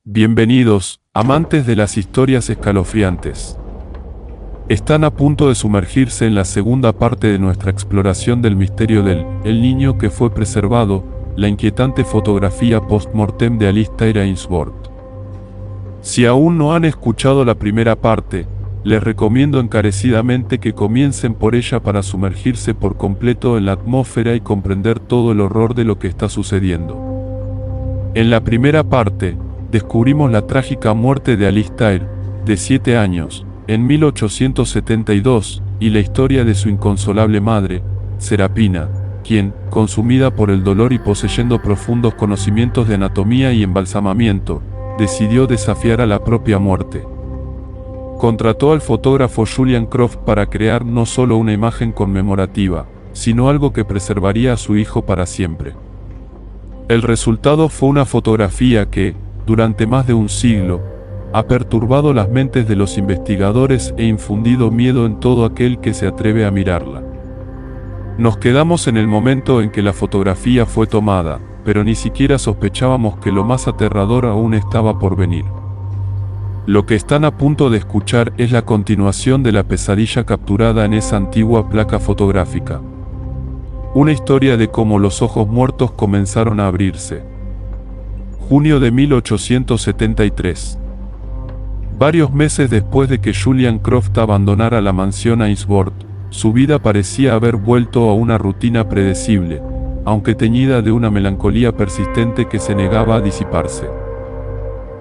Bienvenidos, amantes de las historias escalofriantes. Están a punto de sumergirse en la segunda parte de nuestra exploración del misterio del El niño que fue preservado, la inquietante fotografía post-mortem de Alistair Ainsworth. Si aún no han escuchado la primera parte, les recomiendo encarecidamente que comiencen por ella para sumergirse por completo en la atmósfera y comprender todo el horror de lo que está sucediendo. En la primera parte, descubrimos la trágica muerte de Alistair, de 7 años, en 1872, y la historia de su inconsolable madre, Serapina, quien, consumida por el dolor y poseyendo profundos conocimientos de anatomía y embalsamamiento, decidió desafiar a la propia muerte. Contrató al fotógrafo Julian Croft para crear no solo una imagen conmemorativa, sino algo que preservaría a su hijo para siempre. El resultado fue una fotografía que, durante más de un siglo, ha perturbado las mentes de los investigadores e infundido miedo en todo aquel que se atreve a mirarla. Nos quedamos en el momento en que la fotografía fue tomada, pero ni siquiera sospechábamos que lo más aterrador aún estaba por venir. Lo que están a punto de escuchar es la continuación de la pesadilla capturada en esa antigua placa fotográfica. Una historia de cómo los ojos muertos comenzaron a abrirse. Junio de 1873. Varios meses después de que Julian Croft abandonara la mansión Ainsworth, su vida parecía haber vuelto a una rutina predecible, aunque teñida de una melancolía persistente que se negaba a disiparse.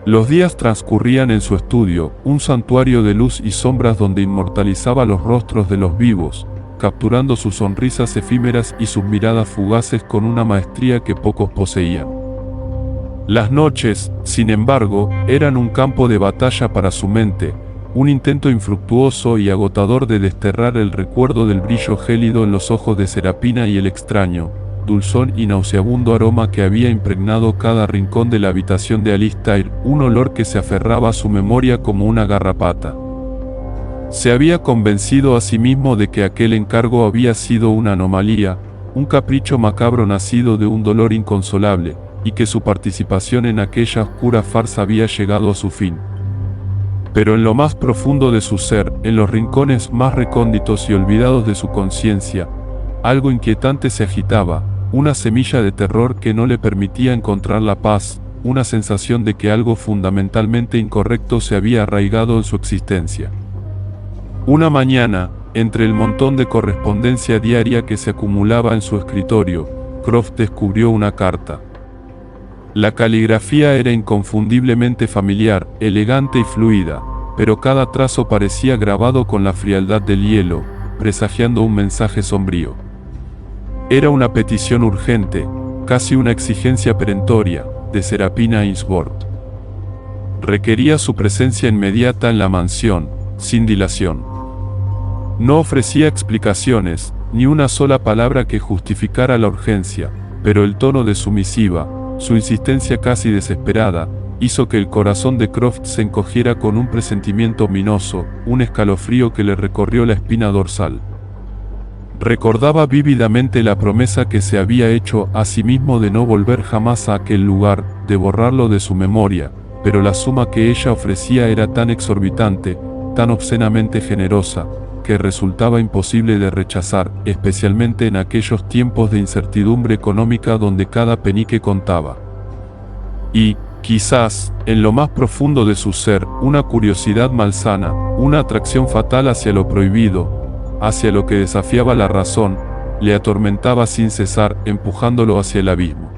Los días transcurrían en su estudio, un santuario de luz y sombras donde inmortalizaba los rostros de los vivos, capturando sus sonrisas efímeras y sus miradas fugaces con una maestría que pocos poseían. Las noches, sin embargo, eran un campo de batalla para su mente, un intento infructuoso y agotador de desterrar el recuerdo del brillo gélido en los ojos de Serapina y el extraño, dulzón y nauseabundo aroma que había impregnado cada rincón de la habitación de Alistair, un olor que se aferraba a su memoria como una garrapata. Se había convencido a sí mismo de que aquel encargo había sido una anomalía, un capricho macabro nacido de un dolor inconsolable, y que su participación en aquella oscura farsa había llegado a su fin. Pero en lo más profundo de su ser, en los rincones más recónditos y olvidados de su conciencia, algo inquietante se agitaba, una semilla de terror que no le permitía encontrar la paz, una sensación de que algo fundamentalmente incorrecto se había arraigado en su existencia. Una mañana, entre el montón de correspondencia diaria que se acumulaba en su escritorio, Croft descubrió una carta. La caligrafía era inconfundiblemente familiar, elegante y fluida, pero cada trazo parecía grabado con la frialdad del hielo, presagiando un mensaje sombrío. Era una petición urgente, casi una exigencia perentoria, de Serapina Ainsworth. Requería su presencia inmediata en la mansión, sin dilación. No ofrecía explicaciones, ni una sola palabra que justificara la urgencia, pero el tono de su misiva, su insistencia casi desesperada, hizo que el corazón de Croft se encogiera con un presentimiento ominoso, un escalofrío que le recorrió la espina dorsal. Recordaba vívidamente la promesa que se había hecho a sí mismo de no volver jamás a aquel lugar, de borrarlo de su memoria, pero la suma que ella ofrecía era tan exorbitante, tan obscenamente generosa, que resultaba imposible de rechazar, especialmente en aquellos tiempos de incertidumbre económica donde cada penique contaba. Y, quizás, en lo más profundo de su ser, una curiosidad malsana, una atracción fatal hacia lo prohibido, hacia lo que desafiaba la razón, le atormentaba sin cesar, empujándolo hacia el abismo.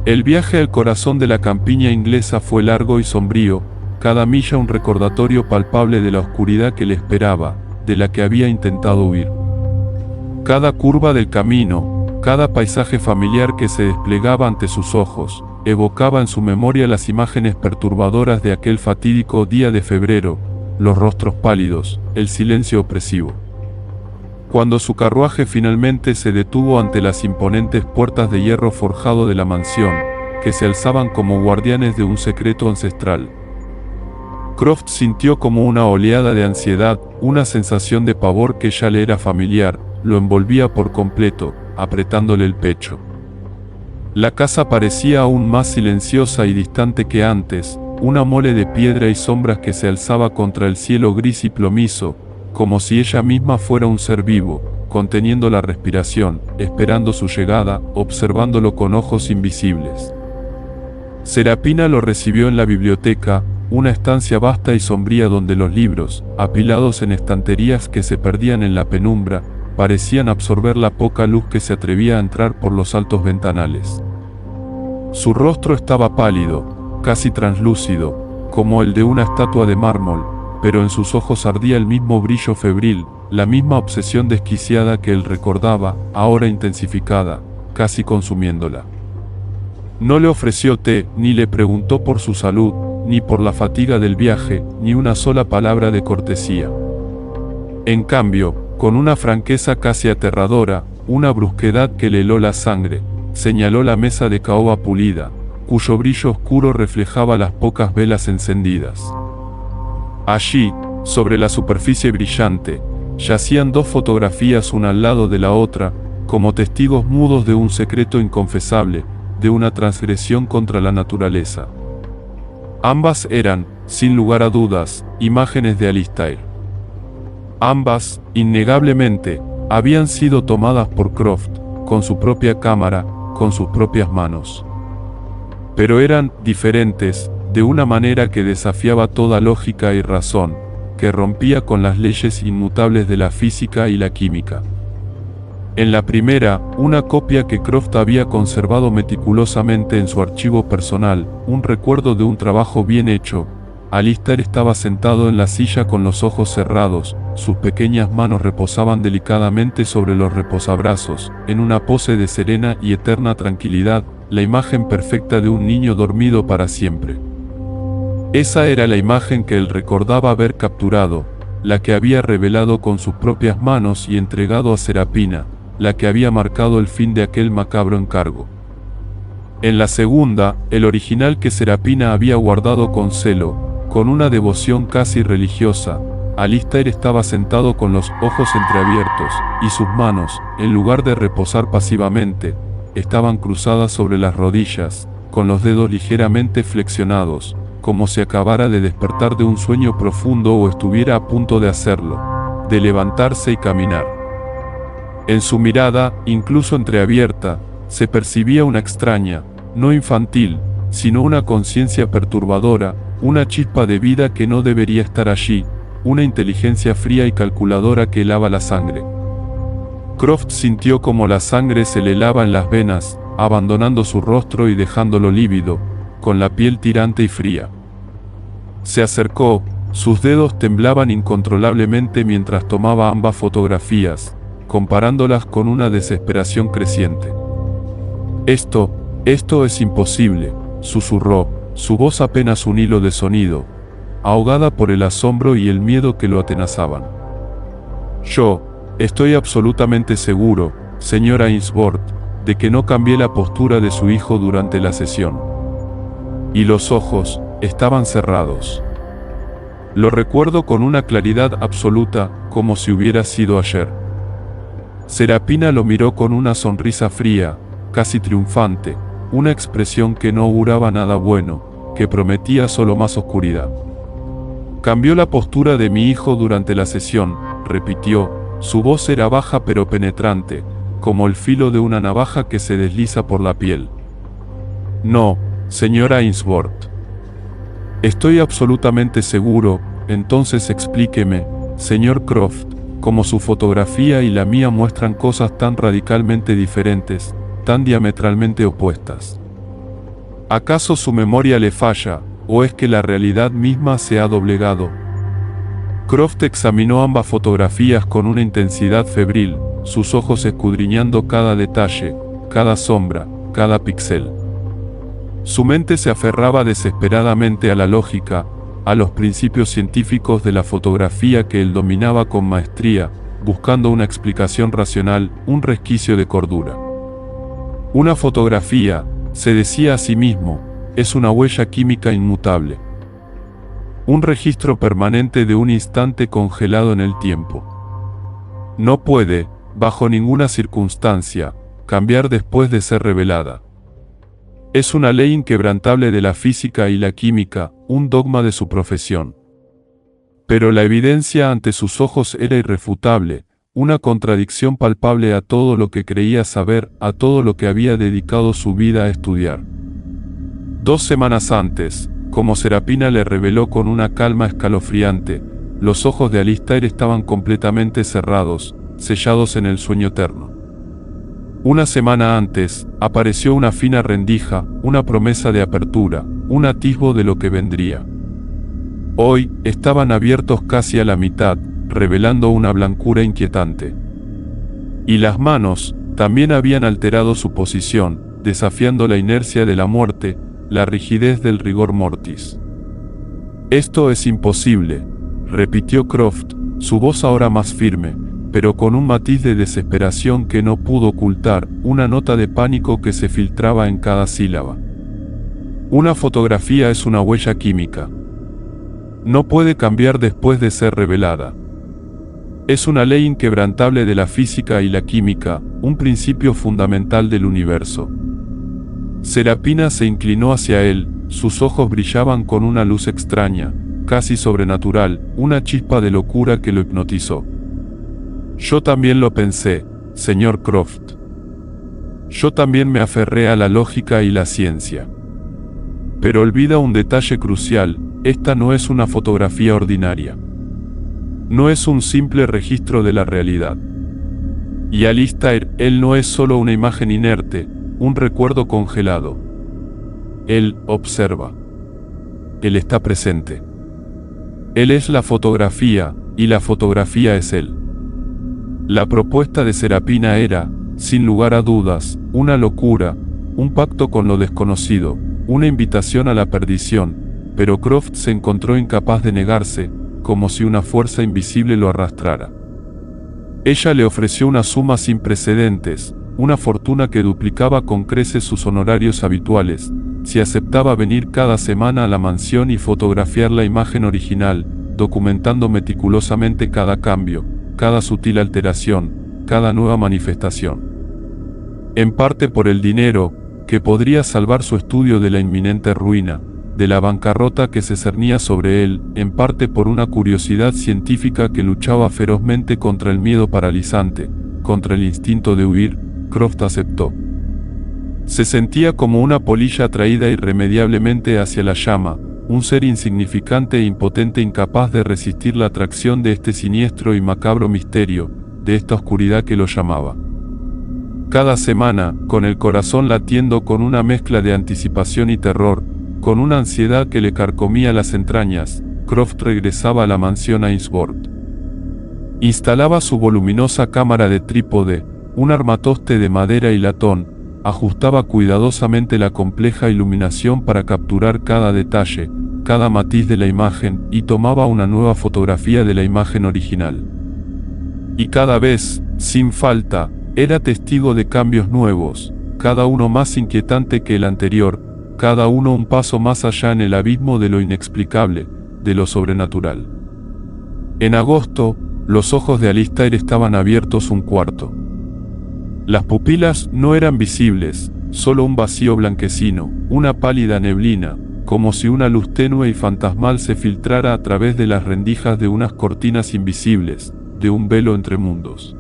El viaje al corazón de la campiña inglesa fue largo y sombrío, cada milla un recordatorio palpable de la oscuridad que le esperaba, de la que había intentado huir. Cada curva del camino, cada paisaje familiar que se desplegaba ante sus ojos, evocaba en su memoria las imágenes perturbadoras de aquel fatídico día de febrero, los rostros pálidos, el silencio opresivo. Cuando su carruaje finalmente se detuvo ante las imponentes puertas de hierro forjado de la mansión, que se alzaban como guardianes de un secreto ancestral, Croft sintió como una oleada de ansiedad, una sensación de pavor que ya le era familiar, lo envolvía por completo, apretándole el pecho. La casa parecía aún más silenciosa y distante que antes, una mole de piedra y sombras que se alzaba contra el cielo gris y plomizo, como si ella misma fuera un ser vivo, conteniendo la respiración, esperando su llegada, observándolo con ojos invisibles. Serapina lo recibió en la biblioteca, una estancia vasta y sombría donde los libros, apilados en estanterías que se perdían en la penumbra, parecían absorber la poca luz que se atrevía a entrar por los altos ventanales. Su rostro estaba pálido, casi translúcido, como el de una estatua de mármol, pero en sus ojos ardía el mismo brillo febril, la misma obsesión desquiciada que él recordaba, ahora intensificada, casi consumiéndola. No le ofreció té, ni le preguntó por su salud, ni por la fatiga del viaje, ni una sola palabra de cortesía. En cambio, con una franqueza casi aterradora, una brusquedad que le heló la sangre, señaló la mesa de caoba pulida, cuyo brillo oscuro reflejaba las pocas velas encendidas. Allí, sobre la superficie brillante, yacían dos fotografías una al lado de la otra, como testigos mudos de un secreto inconfesable, de una transgresión contra la naturaleza. Ambas eran, sin lugar a dudas, imágenes de Alistair. Ambas, innegablemente, habían sido tomadas por Croft, con su propia cámara, con sus propias manos. Pero eran diferentes, de una manera que desafiaba toda lógica y razón, que rompía con las leyes inmutables de la física y la química. En la primera, una copia que Croft había conservado meticulosamente en su archivo personal, un recuerdo de un trabajo bien hecho. Alistair estaba sentado en la silla con los ojos cerrados, sus pequeñas manos reposaban delicadamente sobre los reposabrazos, en una pose de serena y eterna tranquilidad, la imagen perfecta de un niño dormido para siempre. Esa era la imagen que él recordaba haber capturado, la que había revelado con sus propias manos y entregado a Serapina, la que había marcado el fin de aquel macabro encargo. En la segunda, el original que Serapina había guardado con celo, con una devoción casi religiosa, Alistair estaba sentado con los ojos entreabiertos, y sus manos, en lugar de reposar pasivamente, estaban cruzadas sobre las rodillas, con los dedos ligeramente flexionados, como si acabara de despertar de un sueño profundo o estuviera a punto de hacerlo, de levantarse y caminar. En su mirada, incluso entreabierta, se percibía una extraña, no infantil, sino una conciencia perturbadora, una chispa de vida que no debería estar allí, una inteligencia fría y calculadora que helaba la sangre. Croft sintió como la sangre se le helaba en las venas, abandonando su rostro y dejándolo lívido, con la piel tirante y fría. Se acercó, sus dedos temblaban incontrolablemente mientras tomaba ambas fotografías, comparándolas con una desesperación creciente. Esto es imposible, susurró, su voz apenas un hilo de sonido, ahogada por el asombro y el miedo que lo atenazaban. Yo estoy absolutamente seguro, señora Ainsworth, de que no cambié la postura de su hijo durante la sesión. Y los ojos estaban cerrados. Lo recuerdo con una claridad absoluta, como si hubiera sido ayer. Serapina lo miró con una sonrisa fría, casi triunfante, una expresión que no auguraba nada bueno, que prometía solo más oscuridad. Cambió la postura de mi hijo durante la sesión, repitió, su voz era baja pero penetrante, como el filo de una navaja que se desliza por la piel. No, señora Ainsworth. Estoy absolutamente seguro, entonces explíqueme, señor Croft, cómo su fotografía y la mía muestran cosas tan radicalmente diferentes, tan diametralmente opuestas. ¿Acaso su memoria le falla, o es que la realidad misma se ha doblegado? Croft examinó ambas fotografías con una intensidad febril, sus ojos escudriñando cada detalle, cada sombra, cada píxel. Su mente se aferraba desesperadamente a la lógica, a los principios científicos de la fotografía que él dominaba con maestría, buscando una explicación racional, un resquicio de cordura. Una fotografía, se decía a sí mismo, es una huella química inmutable. Un registro permanente de un instante congelado en el tiempo. No puede, bajo ninguna circunstancia, cambiar después de ser revelada. Es una ley inquebrantable de la física y la química, un dogma de su profesión. Pero la evidencia ante sus ojos era irrefutable, una contradicción palpable a todo lo que creía saber, a todo lo que había dedicado su vida a estudiar. 2 semanas antes, como Serapina le reveló con una calma escalofriante, los ojos de Alistair estaban completamente cerrados, sellados en el sueño eterno. Una semana antes, apareció una fina rendija, una promesa de apertura, un atisbo de lo que vendría. Hoy, estaban abiertos casi a la mitad, revelando una blancura inquietante. Y las manos, también habían alterado su posición, desafiando la inercia de la muerte, la rigidez del rigor mortis. «Esto es imposible», repitió Croft, su voz ahora más firme, pero con un matiz de desesperación que no pudo ocultar, una nota de pánico que se filtraba en cada sílaba. «Una fotografía es una huella química. No puede cambiar después de ser revelada. Es una ley inquebrantable de la física y la química, un principio fundamental del universo». Serapina se inclinó hacia él, sus ojos brillaban con una luz extraña, casi sobrenatural, una chispa de locura que lo hipnotizó. «Yo también lo pensé, señor Croft. Yo también me aferré a la lógica y la ciencia. Pero olvida un detalle crucial, esta no es una fotografía ordinaria. No es un simple registro de la realidad. Y Alistair, él no es solo una imagen inerte, un recuerdo congelado. Él observa. Él está presente. Él es la fotografía, y la fotografía es él». La propuesta de Serapina era, sin lugar a dudas, una locura, un pacto con lo desconocido, una invitación a la perdición, pero Croft se encontró incapaz de negarse, como si una fuerza invisible lo arrastrara. Ella le ofreció una suma sin precedentes, una fortuna que duplicaba con creces sus honorarios habituales, si aceptaba venir cada semana a la mansión y fotografiar la imagen original, documentando meticulosamente cada cambio, cada sutil alteración, cada nueva manifestación. En parte por el dinero, que podría salvar su estudio de la inminente ruina, de la bancarrota que se cernía sobre él, en parte por una curiosidad científica que luchaba ferozmente contra el miedo paralizante, contra el instinto de huir, Croft aceptó. Se sentía como una polilla atraída irremediablemente hacia la llama, un ser insignificante e impotente incapaz de resistir la atracción de este siniestro y macabro misterio, de esta oscuridad que lo llamaba. Cada semana, con el corazón latiendo con una mezcla de anticipación y terror, con una ansiedad que le carcomía las entrañas, Croft regresaba a la mansión Ainsworth. Instalaba su voluminosa cámara de trípode, un armatoste de madera y latón, ajustaba cuidadosamente la compleja iluminación para capturar cada detalle, cada matiz de la imagen, y tomaba una nueva fotografía de la imagen original. Y cada vez, sin falta, era testigo de cambios nuevos, cada uno más inquietante que el anterior, cada uno un paso más allá en el abismo de lo inexplicable, de lo sobrenatural. En agosto, los ojos de Alistair estaban abiertos un cuarto. Las pupilas no eran visibles, solo un vacío blanquecino, una pálida neblina, como si una luz tenue y fantasmal se filtrara a través de las rendijas de unas cortinas invisibles, de un velo entre mundos.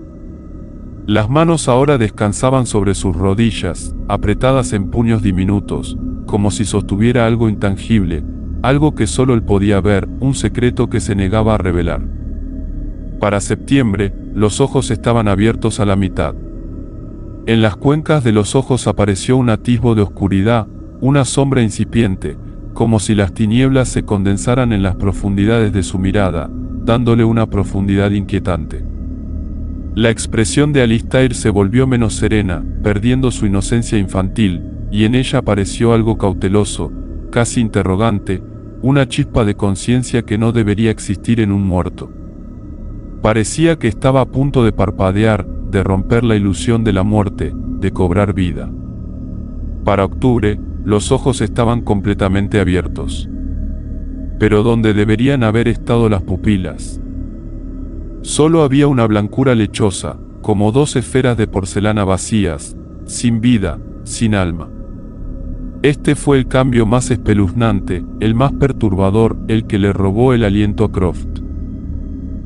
Las manos ahora descansaban sobre sus rodillas, apretadas en puños diminutos, como si sostuviera algo intangible, algo que solo él podía ver, un secreto que se negaba a revelar. Para septiembre, los ojos estaban abiertos a la mitad. En las cuencas de los ojos apareció un atisbo de oscuridad, una sombra incipiente, como si las tinieblas se condensaran en las profundidades de su mirada, dándole una profundidad inquietante. La expresión de Alistair se volvió menos serena, perdiendo su inocencia infantil, y en ella apareció algo cauteloso, casi interrogante, una chispa de conciencia que no debería existir en un muerto. Parecía que estaba a punto de parpadear, de romper la ilusión de la muerte, de cobrar vida. Para octubre, los ojos estaban completamente abiertos. Pero donde deberían haber estado las pupilas. Solo había una blancura lechosa, como 2 esferas de porcelana vacías, sin vida, sin alma. Este fue el cambio más espeluznante, el más perturbador, el que le robó el aliento a Croft.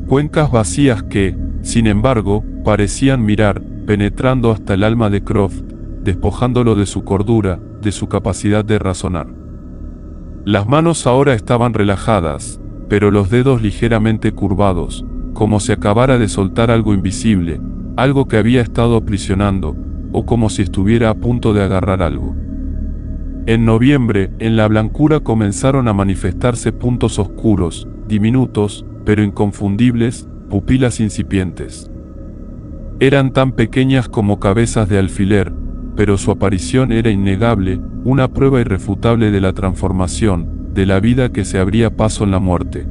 Cuencas vacías que, sin embargo, parecían mirar, penetrando hasta el alma de Croft, despojándolo de su cordura, de su capacidad de razonar. Las manos ahora estaban relajadas, pero los dedos ligeramente curvados, como si acabara de soltar algo invisible, algo que había estado aprisionando, o como si estuviera a punto de agarrar algo. En noviembre, en la blancura comenzaron a manifestarse puntos oscuros, diminutos, pero inconfundibles, pupilas incipientes. Eran tan pequeñas como cabezas de alfiler, pero su aparición era innegable, una prueba irrefutable de la transformación, de la vida que se abría paso en la muerte.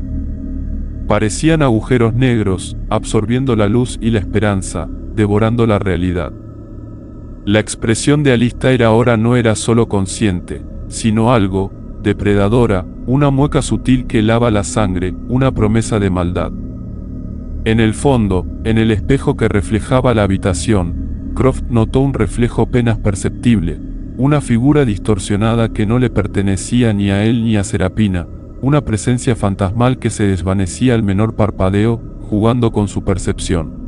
Parecían agujeros negros, absorbiendo la luz y la esperanza, devorando la realidad. La expresión de Alistair ahora no era solo consciente, sino algo, depredadora, una mueca sutil que lava la sangre, una promesa de maldad. En el fondo, en el espejo que reflejaba la habitación, Croft notó un reflejo apenas perceptible, una figura distorsionada que no le pertenecía ni a él ni a Serapina, una presencia fantasmal que se desvanecía al menor parpadeo, jugando con su percepción.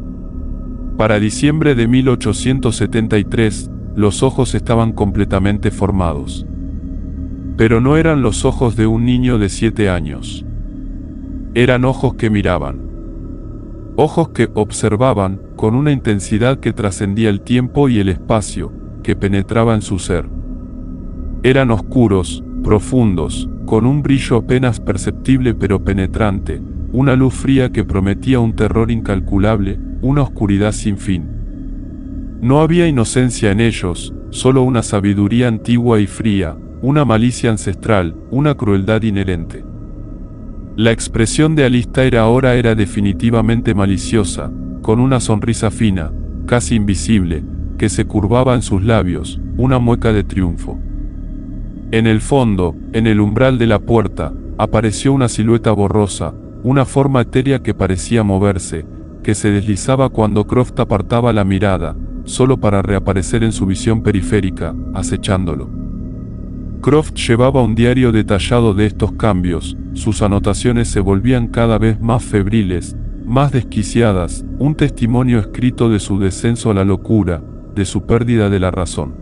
Para diciembre de 1873, los ojos estaban completamente formados. Pero no eran los ojos de un niño de 7 años. Eran ojos que miraban. Ojos que observaban, con una intensidad que trascendía el tiempo y el espacio, que penetraba en su ser. Eran oscuros, profundos, con un brillo apenas perceptible pero penetrante, una luz fría que prometía un terror incalculable, una oscuridad sin fin. No había inocencia en ellos, solo una sabiduría antigua y fría, una malicia ancestral, una crueldad inherente. La expresión de Alistair ahora era definitivamente maliciosa, con una sonrisa fina, casi invisible, que se curvaba en sus labios, una mueca de triunfo. En el fondo, en el umbral de la puerta, apareció una silueta borrosa, una forma etérea que parecía moverse, que se deslizaba cuando Croft apartaba la mirada, solo para reaparecer en su visión periférica, acechándolo. Croft llevaba un diario detallado de estos cambios, sus anotaciones se volvían cada vez más febriles, más desquiciadas, un testimonio escrito de su descenso a la locura, de su pérdida de la razón.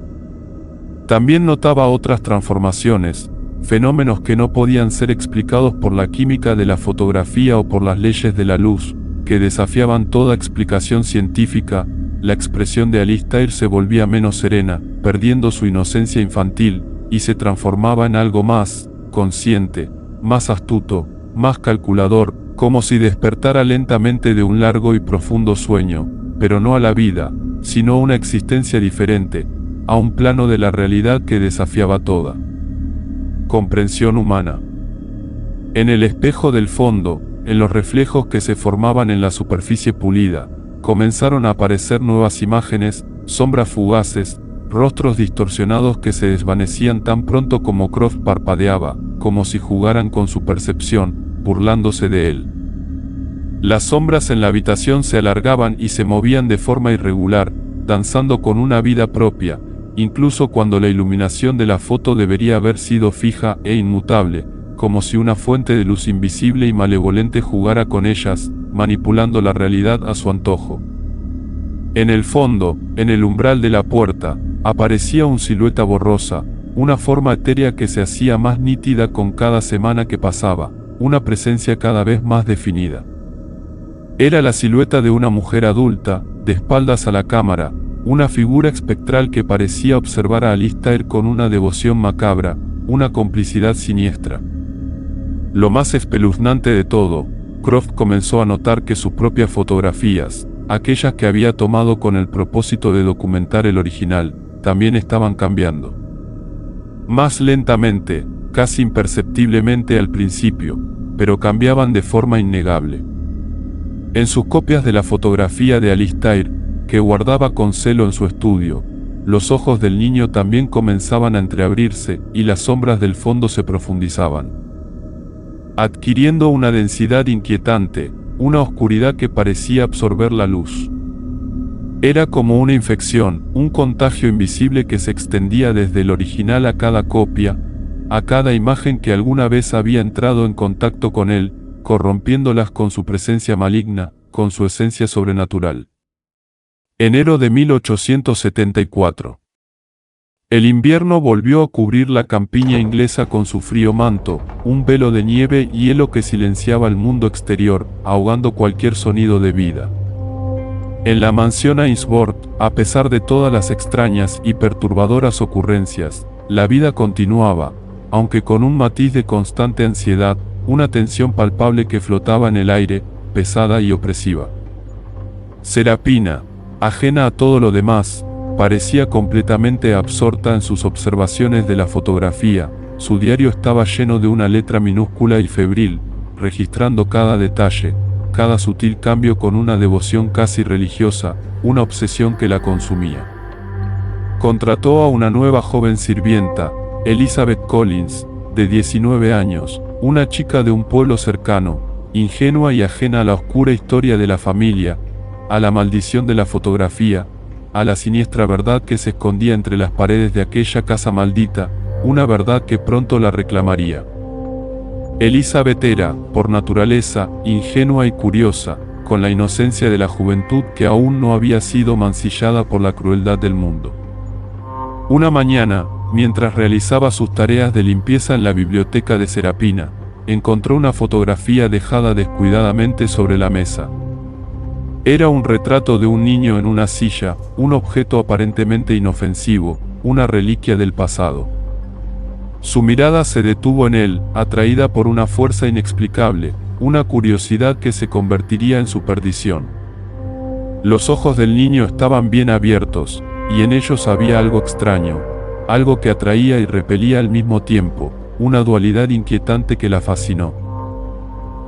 También notaba otras transformaciones, fenómenos que no podían ser explicados por la química de la fotografía o por las leyes de la luz, que desafiaban toda explicación científica. La expresión de Alistair se volvía menos serena, perdiendo su inocencia infantil, y se transformaba en algo más consciente, más astuto, más calculador, como si despertara lentamente de un largo y profundo sueño, pero no a la vida, sino a una existencia diferente, a un plano de la realidad que desafiaba toda comprensión humana. En el espejo del fondo, en los reflejos que se formaban en la superficie pulida, comenzaron a aparecer nuevas imágenes, sombras fugaces, rostros distorsionados que se desvanecían tan pronto como Croft parpadeaba, como si jugaran con su percepción, burlándose de él. Las sombras en la habitación se alargaban y se movían de forma irregular, danzando con una vida propia, incluso cuando la iluminación de la foto debería haber sido fija e inmutable, como si una fuente de luz invisible y malevolente jugara con ellas, manipulando la realidad a su antojo. En el fondo, en el umbral de la puerta, aparecía una silueta borrosa, una forma etérea que se hacía más nítida con cada semana que pasaba, una presencia cada vez más definida. Era la silueta de una mujer adulta, de espaldas a la cámara, una figura espectral que parecía observar a Alistair con una devoción macabra, una complicidad siniestra. Lo más espeluznante de todo, Croft comenzó a notar que sus propias fotografías, aquellas que había tomado con el propósito de documentar el original, también estaban cambiando. Más lentamente, casi imperceptiblemente al principio, pero cambiaban de forma innegable. En sus copias de la fotografía de Alistair, que guardaba con celo en su estudio, los ojos del niño también comenzaban a entreabrirse y las sombras del fondo se profundizaban, adquiriendo una densidad inquietante, una oscuridad que parecía absorber la luz. Era como una infección, un contagio invisible que se extendía desde el original a cada copia, a cada imagen que alguna vez había entrado en contacto con él, corrompiéndolas con su presencia maligna, con su esencia sobrenatural. Enero de 1874. El invierno volvió a cubrir la campiña inglesa con su frío manto, un velo de nieve y hielo que silenciaba el mundo exterior, ahogando cualquier sonido de vida. En la mansión Ainsworth, a pesar de todas las extrañas y perturbadoras ocurrencias, la vida continuaba, aunque con un matiz de constante ansiedad, una tensión palpable que flotaba en el aire, pesada y opresiva. Serapina, ajena a todo lo demás, parecía completamente absorta en sus observaciones de la fotografía. Su diario estaba lleno de una letra minúscula y febril, registrando cada detalle, cada sutil cambio con una devoción casi religiosa, una obsesión que la consumía. Contrató a una nueva joven sirvienta, Elizabeth Collins, de 19 años, una chica de un pueblo cercano, ingenua y ajena a la oscura historia de la familia, a la maldición de la fotografía, a la siniestra verdad que se escondía entre las paredes de aquella casa maldita, una verdad que pronto la reclamaría. Elizabeth era, por naturaleza, ingenua y curiosa, con la inocencia de la juventud que aún no había sido mancillada por la crueldad del mundo. Una mañana, mientras realizaba sus tareas de limpieza en la biblioteca de Serapina, encontró una fotografía dejada descuidadamente sobre la mesa. Era un retrato de un niño en una silla, un objeto aparentemente inofensivo, una reliquia del pasado. Su mirada se detuvo en él, atraída por una fuerza inexplicable, una curiosidad que se convertiría en su perdición. Los ojos del niño estaban bien abiertos, y en ellos había algo extraño, algo que atraía y repelía al mismo tiempo, una dualidad inquietante que la fascinó.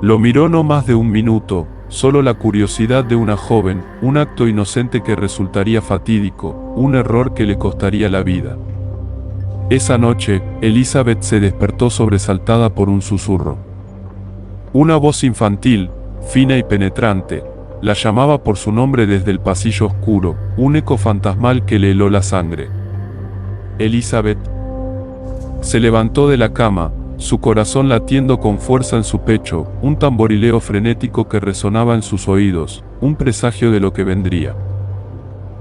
Lo miró no más de un minuto, solo la curiosidad de una joven, un acto inocente que resultaría fatídico, un error que le costaría la vida. Esa noche, Elizabeth se despertó sobresaltada por un susurro. Una voz infantil, fina y penetrante, la llamaba por su nombre desde el pasillo oscuro, un eco fantasmal que le heló la sangre. Elizabeth. Se levantó de la cama, su corazón latiendo con fuerza en su pecho, un tamborileo frenético que resonaba en sus oídos, un presagio de lo que vendría.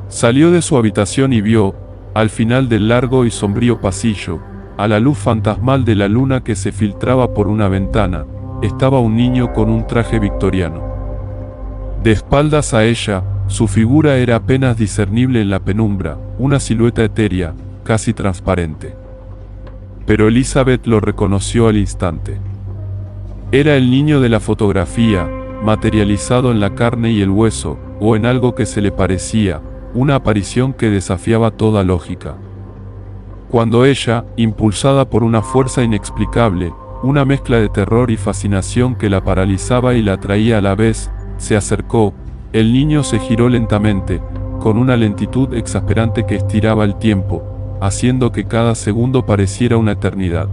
Salió de su habitación y vio, al final del largo y sombrío pasillo, a la luz fantasmal de la luna que se filtraba por una ventana, estaba un niño con un traje victoriano. De espaldas a ella, su figura era apenas discernible en la penumbra, una silueta etérea, casi transparente. Pero Elizabeth lo reconoció al instante. Era el niño de la fotografía, materializado en la carne y el hueso, o en algo que se le parecía, una aparición que desafiaba toda lógica. Cuando ella, impulsada por una fuerza inexplicable, una mezcla de terror y fascinación que la paralizaba y la atraía a la vez, se acercó, el niño se giró lentamente, con una lentitud exasperante que estiraba el tiempo, haciendo que cada segundo pareciera una eternidad.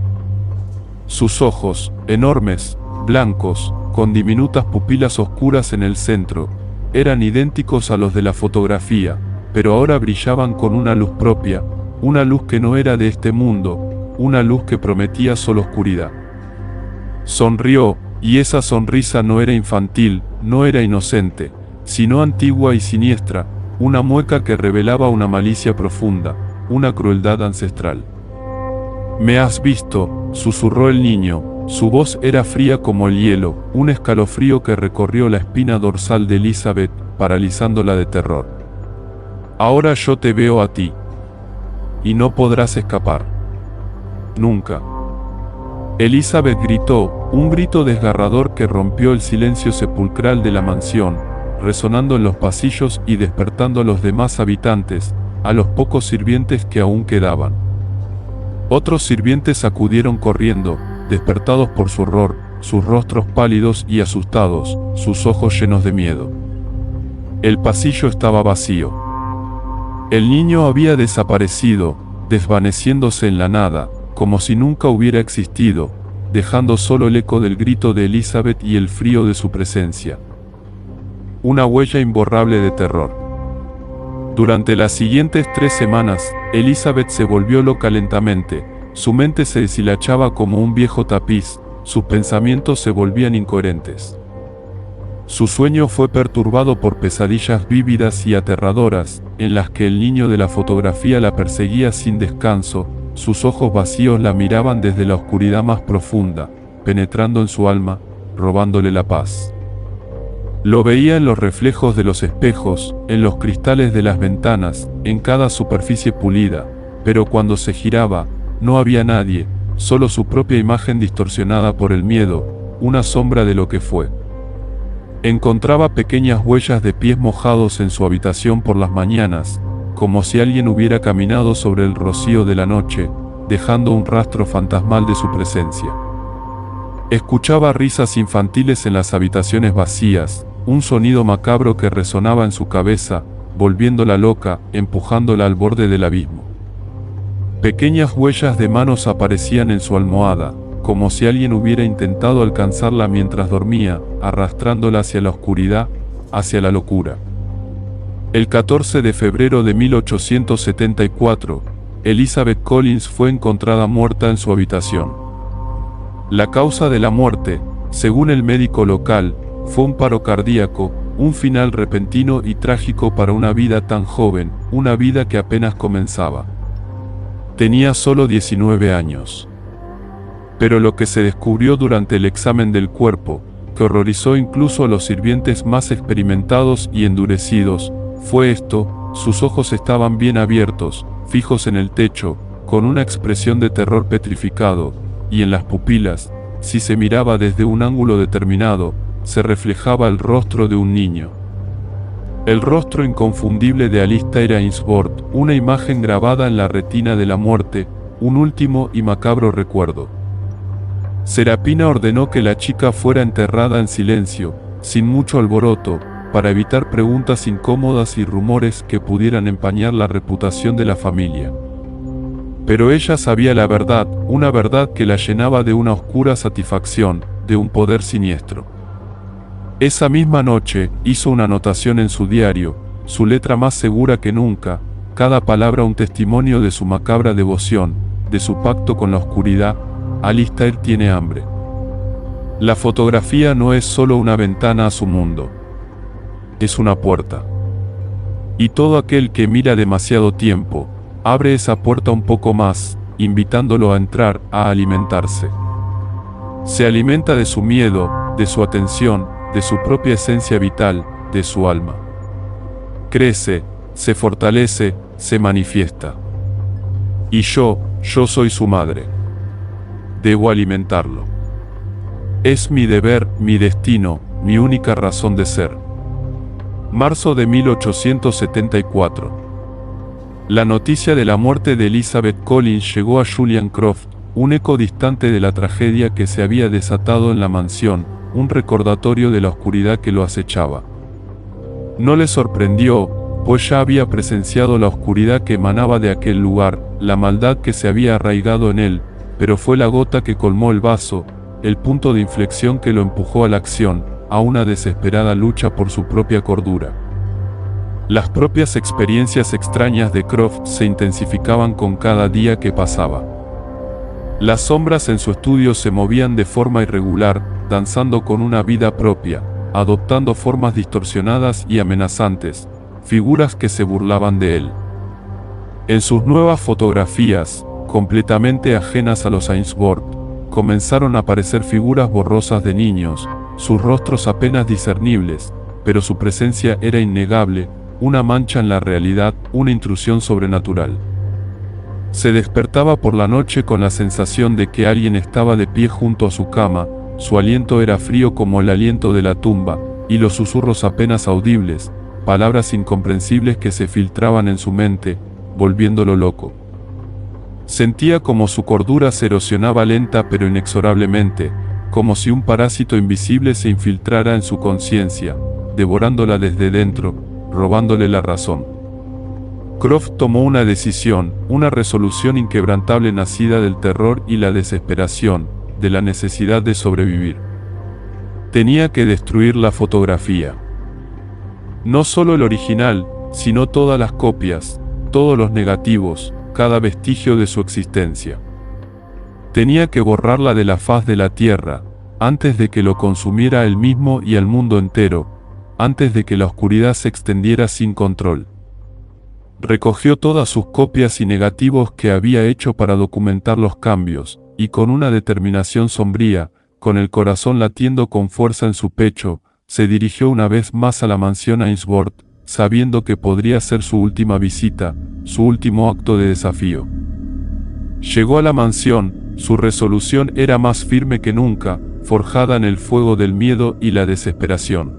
Sus ojos, enormes, blancos, con diminutas pupilas oscuras en el centro, eran idénticos a los de la fotografía, pero ahora brillaban con una luz propia, una luz que no era de este mundo, una luz que prometía solo oscuridad. Sonrió, y esa sonrisa no era infantil, no era inocente, sino antigua y siniestra, una mueca que revelaba una malicia profunda, una crueldad ancestral. «¿Me has visto?», susurró el niño, su voz era fría como el hielo, un escalofrío que recorrió la espina dorsal de Elizabeth, paralizándola de terror. «Ahora yo te veo a ti. Y no podrás escapar. Nunca». Elizabeth gritó, un grito desgarrador que rompió el silencio sepulcral de la mansión, resonando en los pasillos y despertando a los demás habitantes, a los pocos sirvientes que aún quedaban. Otros sirvientes acudieron corriendo, despertados por su horror, sus rostros pálidos y asustados, sus ojos llenos de miedo. El pasillo estaba vacío. El niño había desaparecido, desvaneciéndose en la nada, como si nunca hubiera existido, dejando solo el eco del grito de Elizabeth y el frío de su presencia. Una huella imborrable de terror. Durante las siguientes 3 semanas, Elizabeth se volvió loca lentamente, su mente se deshilachaba como un viejo tapiz, sus pensamientos se volvían incoherentes. Su sueño fue perturbado por pesadillas vívidas y aterradoras, en las que el niño de la fotografía la perseguía sin descanso, sus ojos vacíos la miraban desde la oscuridad más profunda, penetrando en su alma, robándole la paz. Lo veía en los reflejos de los espejos, en los cristales de las ventanas, en cada superficie pulida, pero cuando se giraba, no había nadie, solo su propia imagen distorsionada por el miedo, una sombra de lo que fue. Encontraba pequeñas huellas de pies mojados en su habitación por las mañanas, como si alguien hubiera caminado sobre el rocío de la noche, dejando un rastro fantasmal de su presencia. Escuchaba risas infantiles en las habitaciones vacías, un sonido macabro que resonaba en su cabeza, volviéndola loca, empujándola al borde del abismo. Pequeñas huellas de manos aparecían en su almohada, como si alguien hubiera intentado alcanzarla mientras dormía, arrastrándola hacia la oscuridad, hacia la locura. El 14 de febrero de 1874, Elizabeth Collins fue encontrada muerta en su habitación. La causa de la muerte, según el médico local, fue un paro cardíaco, un final repentino y trágico para una vida tan joven, una vida que apenas comenzaba. Tenía solo 19 años. Pero lo que se descubrió durante el examen del cuerpo, que horrorizó incluso a los sirvientes más experimentados y endurecidos, fue esto: sus ojos estaban bien abiertos, fijos en el techo, con una expresión de terror petrificado, y en las pupilas, si se miraba desde un ángulo determinado, se reflejaba el rostro de un niño. El rostro inconfundible de Alistair Ainsworth, una imagen grabada en la retina de la muerte, un último y macabro recuerdo. Serapina ordenó que la chica fuera enterrada en silencio, sin mucho alboroto, para evitar preguntas incómodas y rumores que pudieran empañar la reputación de la familia. Pero ella sabía la verdad, una verdad que la llenaba de una oscura satisfacción, de un poder siniestro. Esa misma noche, hizo una anotación en su diario, su letra más segura que nunca, cada palabra un testimonio de su macabra devoción, de su pacto con la oscuridad. Alistair tiene hambre. La fotografía no es solo una ventana a su mundo. Es una puerta. Y todo aquel que mira demasiado tiempo, abre esa puerta un poco más, invitándolo a entrar, a alimentarse. Se alimenta de su miedo, de su atención, de su propia esencia vital, de su alma. Crece, se fortalece, se manifiesta. Y yo soy su madre. Debo alimentarlo. Es mi deber, mi destino, mi única razón de ser. Marzo de 1874. La noticia de la muerte de Elizabeth Collins llegó a Julian Croft, un eco distante de la tragedia que se había desatado en la mansión, un recordatorio de la oscuridad que lo acechaba. No le sorprendió, pues ya había presenciado la oscuridad que emanaba de aquel lugar, la maldad que se había arraigado en él, pero fue la gota que colmó el vaso, el punto de inflexión que lo empujó a la acción, a una desesperada lucha por su propia cordura. Las propias experiencias extrañas de Croft se intensificaban con cada día que pasaba. Las sombras en su estudio se movían de forma irregular, danzando con una vida propia, adoptando formas distorsionadas y amenazantes, figuras que se burlaban de él. En sus nuevas fotografías, completamente ajenas a los Ainsworth, comenzaron a aparecer figuras borrosas de niños, sus rostros apenas discernibles, pero su presencia era innegable, una mancha en la realidad, una intrusión sobrenatural. Se despertaba por la noche con la sensación de que alguien estaba de pie junto a su cama, su aliento era frío como el aliento de la tumba, y los susurros apenas audibles, palabras incomprensibles que se filtraban en su mente, volviéndolo loco. Sentía como su cordura se erosionaba lenta pero inexorablemente, como si un parásito invisible se infiltrara en su conciencia, devorándola desde dentro, robándole la razón. Croft tomó una decisión, una resolución inquebrantable nacida del terror y la desesperación, de la necesidad de sobrevivir. Tenía que destruir la fotografía. No solo el original, sino todas las copias, todos los negativos, cada vestigio de su existencia. Tenía que borrarla de la faz de la tierra, antes de que lo consumiera él mismo y el mundo entero, antes de que la oscuridad se extendiera sin control. Recogió todas sus copias y negativos que había hecho para documentar los cambios, y con una determinación sombría, con el corazón latiendo con fuerza en su pecho, se dirigió una vez más a la mansión Ainsworth, sabiendo que podría ser su última visita, su último acto de desafío. Llegó a la mansión, su resolución era más firme que nunca, forjada en el fuego del miedo y la desesperación.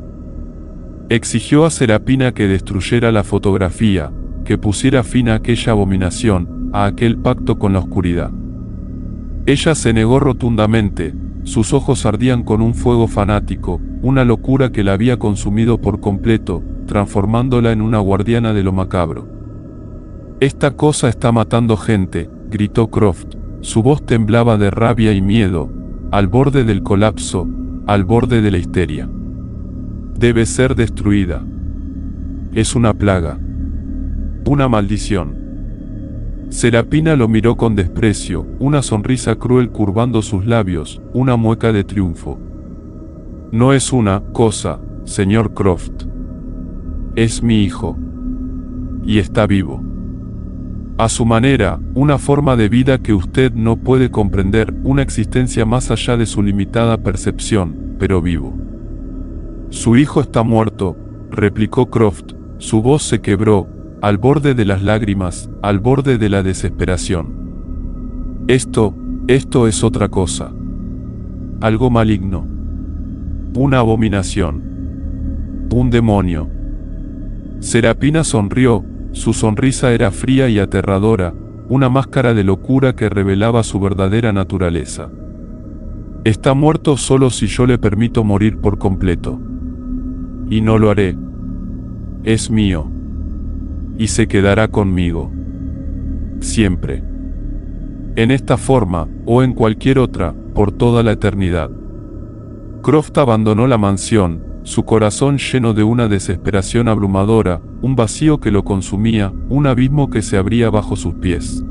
Exigió a Serapina que destruyera la fotografía, que pusiera fin a aquella abominación, a aquel pacto con la oscuridad. Ella se negó rotundamente, sus ojos ardían con un fuego fanático, una locura que la había consumido por completo, transformándola en una guardiana de lo macabro. «Esta cosa está matando gente», gritó Croft, su voz temblaba de rabia y miedo, al borde del colapso, al borde de la histeria. «Debe ser destruida. Es una plaga. Una maldición». Serapina lo miró con desprecio, una sonrisa cruel curvando sus labios, una mueca de triunfo. «No es una cosa, señor Croft. Es mi hijo. Y está vivo. A su manera, una forma de vida que usted no puede comprender, una existencia más allá de su limitada percepción, pero vivo». «Su hijo está muerto», replicó Croft, su voz se quebró, al borde de las lágrimas, al borde de la desesperación. Esto es otra cosa. Algo maligno. Una abominación. Un demonio». Serapina sonrió, su sonrisa era fría y aterradora, una máscara de locura que revelaba su verdadera naturaleza. «Está muerto solo si yo le permito morir por completo. Y no lo haré. Es mío. Y se quedará conmigo. Siempre. En esta forma, o en cualquier otra, por toda la eternidad». Croft abandonó la mansión, su corazón lleno de una desesperación abrumadora, un vacío que lo consumía, un abismo que se abría bajo sus pies.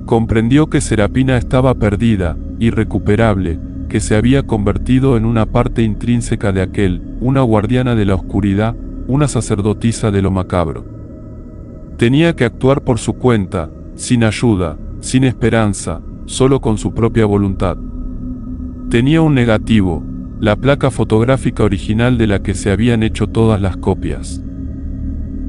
Comprendió que Serapina estaba perdida, irrecuperable, que se había convertido en una parte intrínseca de aquel, una guardiana de la oscuridad, una sacerdotisa de lo macabro. Tenía que actuar por su cuenta, sin ayuda, sin esperanza, solo con su propia voluntad. Tenía un negativo, la placa fotográfica original de la que se habían hecho todas las copias.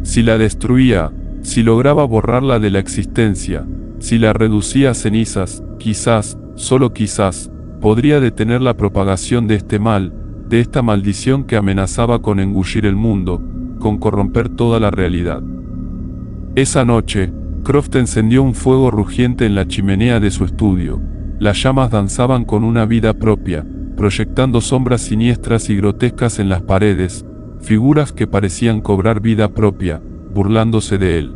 Si la destruía, si lograba borrarla de la existencia, si la reducía a cenizas, quizás, solo quizás, podría detener la propagación de este mal, de esta maldición que amenazaba con engullir el mundo, con corromper toda la realidad. Esa noche, Croft encendió un fuego rugiente en la chimenea de su estudio. Las llamas danzaban con una vida propia, proyectando sombras siniestras y grotescas en las paredes, figuras que parecían cobrar vida propia, burlándose de él.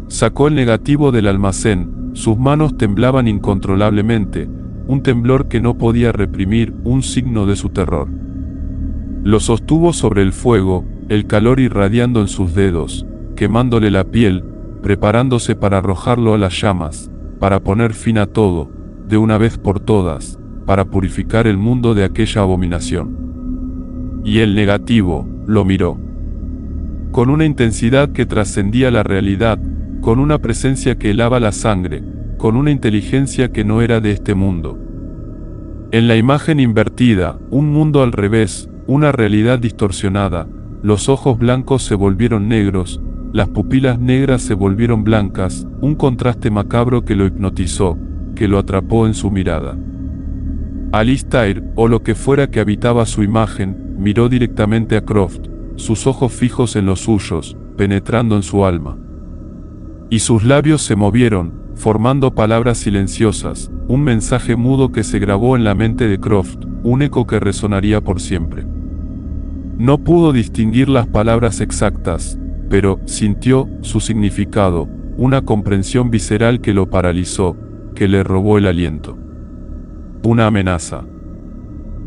Sacó el negativo del almacén, sus manos temblaban incontrolablemente, un temblor que no podía reprimir, un signo de su terror. Lo sostuvo sobre el fuego, el calor irradiando en sus dedos, quemándole la piel, preparándose para arrojarlo a las llamas, para poner fin a todo, de una vez por todas, para purificar el mundo de aquella abominación. Y el negativo, lo miró. Con una intensidad que trascendía la realidad, con una presencia que helaba la sangre, con una inteligencia que no era de este mundo. En la imagen invertida, un mundo al revés, una realidad distorsionada, los ojos blancos se volvieron negros, las pupilas negras se volvieron blancas, un contraste macabro que lo hipnotizó, que lo atrapó en su mirada. Alistair, o lo que fuera que habitaba su imagen, miró directamente a Croft, sus ojos fijos en los suyos, penetrando en su alma. Y sus labios se movieron, formando palabras silenciosas, un mensaje mudo que se grabó en la mente de Croft, un eco que resonaría por siempre. No pudo distinguir las palabras exactas, pero sintió su significado, una comprensión visceral que lo paralizó, que le robó el aliento. Una amenaza.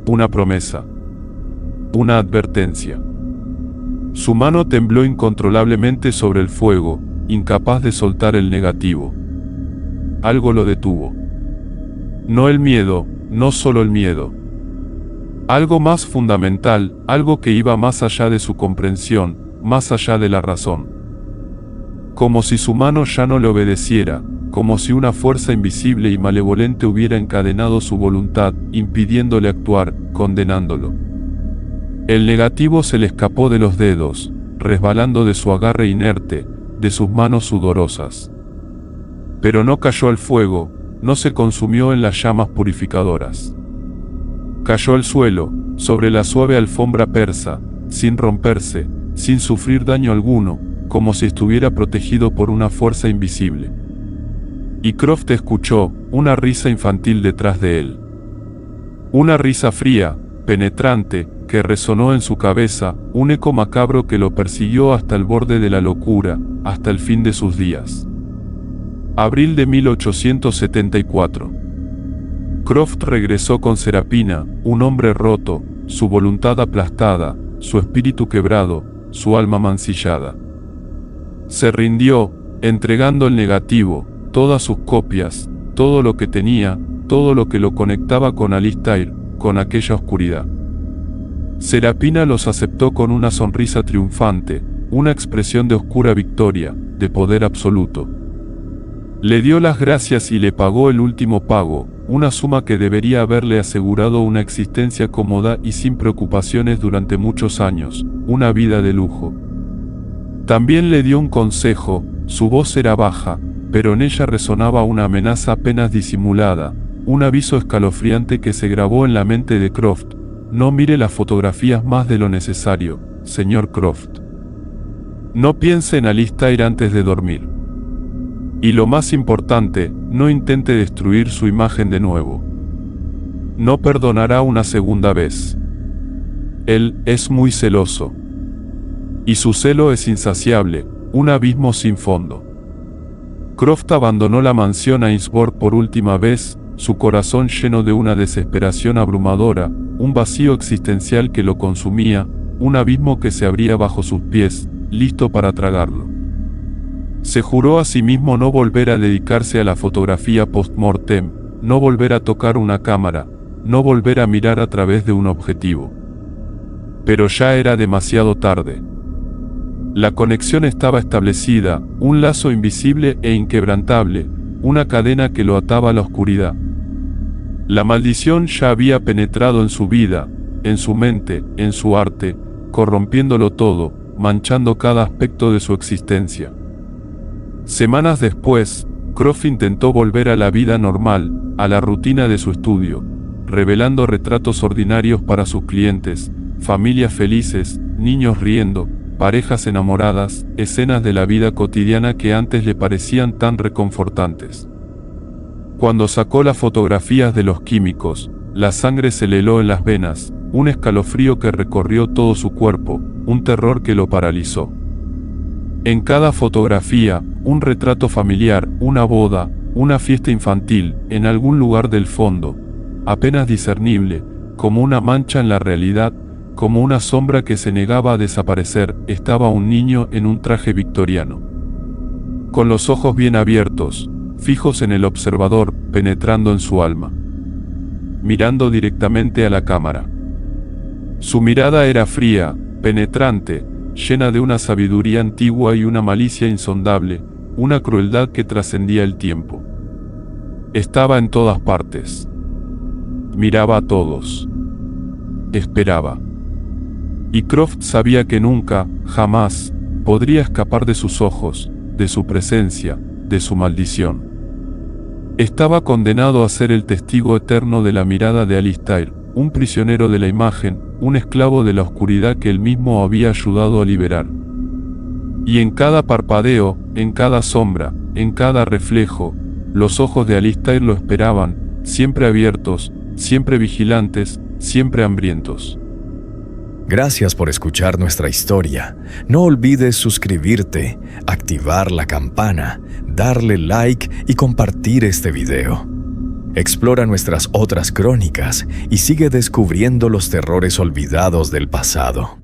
Una promesa. Una advertencia. Su mano tembló incontrolablemente sobre el fuego, incapaz de soltar el negativo. Algo lo detuvo. No el miedo, no solo el miedo. Algo más fundamental, algo que iba más allá de su comprensión, más allá de la razón. Como si su mano ya no le obedeciera, como si una fuerza invisible y malevolente hubiera encadenado su voluntad, impidiéndole actuar, condenándolo. El negativo se le escapó de los dedos, resbalando de su agarre inerte, de sus manos sudorosas. Pero no cayó al fuego, no se consumió en las llamas purificadoras. Cayó al suelo, sobre la suave alfombra persa, sin romperse, sin sufrir daño alguno, como si estuviera protegido por una fuerza invisible. Y Croft escuchó una risa infantil detrás de él. Una risa fría, penetrante, que resonó en su cabeza, un eco macabro que lo persiguió hasta el borde de la locura, hasta el fin de sus días. Abril de 1874. Croft regresó con Serapina, un hombre roto, su voluntad aplastada, su espíritu quebrado, su alma mancillada. Se rindió, entregando el negativo, todas sus copias, todo lo que tenía, todo lo que lo conectaba con Alistair, con aquella oscuridad. Serapina los aceptó con una sonrisa triunfante, una expresión de oscura victoria, de poder absoluto. Le dio las gracias y le pagó el último pago, una suma que debería haberle asegurado una existencia cómoda y sin preocupaciones durante muchos años, una vida de lujo. También le dio un consejo, su voz era baja, pero en ella resonaba una amenaza apenas disimulada, un aviso escalofriante que se grabó en la mente de Croft: no mire las fotografías más de lo necesario, señor Croft. No piense en Alistair antes de dormir. Y lo más importante, no intente destruir su imagen de nuevo. No perdonará una segunda vez. Él es muy celoso. Y su celo es insaciable, un abismo sin fondo. Croft abandonó la mansión Ainsworth por última vez, su corazón lleno de una desesperación abrumadora, un vacío existencial que lo consumía, un abismo que se abría bajo sus pies, listo para tragarlo. Se juró a sí mismo no volver a dedicarse a la fotografía post-mortem, no volver a tocar una cámara, no volver a mirar a través de un objetivo. Pero ya era demasiado tarde. La conexión estaba establecida, un lazo invisible e inquebrantable, una cadena que lo ataba a la oscuridad. La maldición ya había penetrado en su vida, en su mente, en su arte, corrompiéndolo todo, manchando cada aspecto de su existencia. Semanas después, Croft intentó volver a la vida normal, a la rutina de su estudio, revelando retratos ordinarios para sus clientes, familias felices, niños riendo, parejas enamoradas, escenas de la vida cotidiana que antes le parecían tan reconfortantes. Cuando sacó las fotografías de los químicos, la sangre se le heló en las venas, un escalofrío que recorrió todo su cuerpo, un terror que lo paralizó. En cada fotografía, un retrato familiar, una boda, una fiesta infantil, en algún lugar del fondo, apenas discernible, como una mancha en la realidad, como una sombra que se negaba a desaparecer, estaba un niño en un traje victoriano. Con los ojos bien abiertos, fijos en el observador, penetrando en su alma. Mirando directamente a la cámara. Su mirada era fría, penetrante, llena de una sabiduría antigua y una malicia insondable, una crueldad que trascendía el tiempo. Estaba en todas partes. Miraba a todos. Esperaba. Y Croft sabía que nunca, jamás, podría escapar de sus ojos, de su presencia, de su maldición. Estaba condenado a ser el testigo eterno de la mirada de Alistair, un prisionero de la imagen, un esclavo de la oscuridad que él mismo había ayudado a liberar. Y en cada parpadeo, en cada sombra, en cada reflejo, los ojos de Alistair lo esperaban, siempre abiertos, siempre vigilantes, siempre hambrientos. Gracias por escuchar nuestra historia. No olvides suscribirte, activar la campana, darle like y compartir este video. Explora nuestras otras crónicas y sigue descubriendo los terrores olvidados del pasado.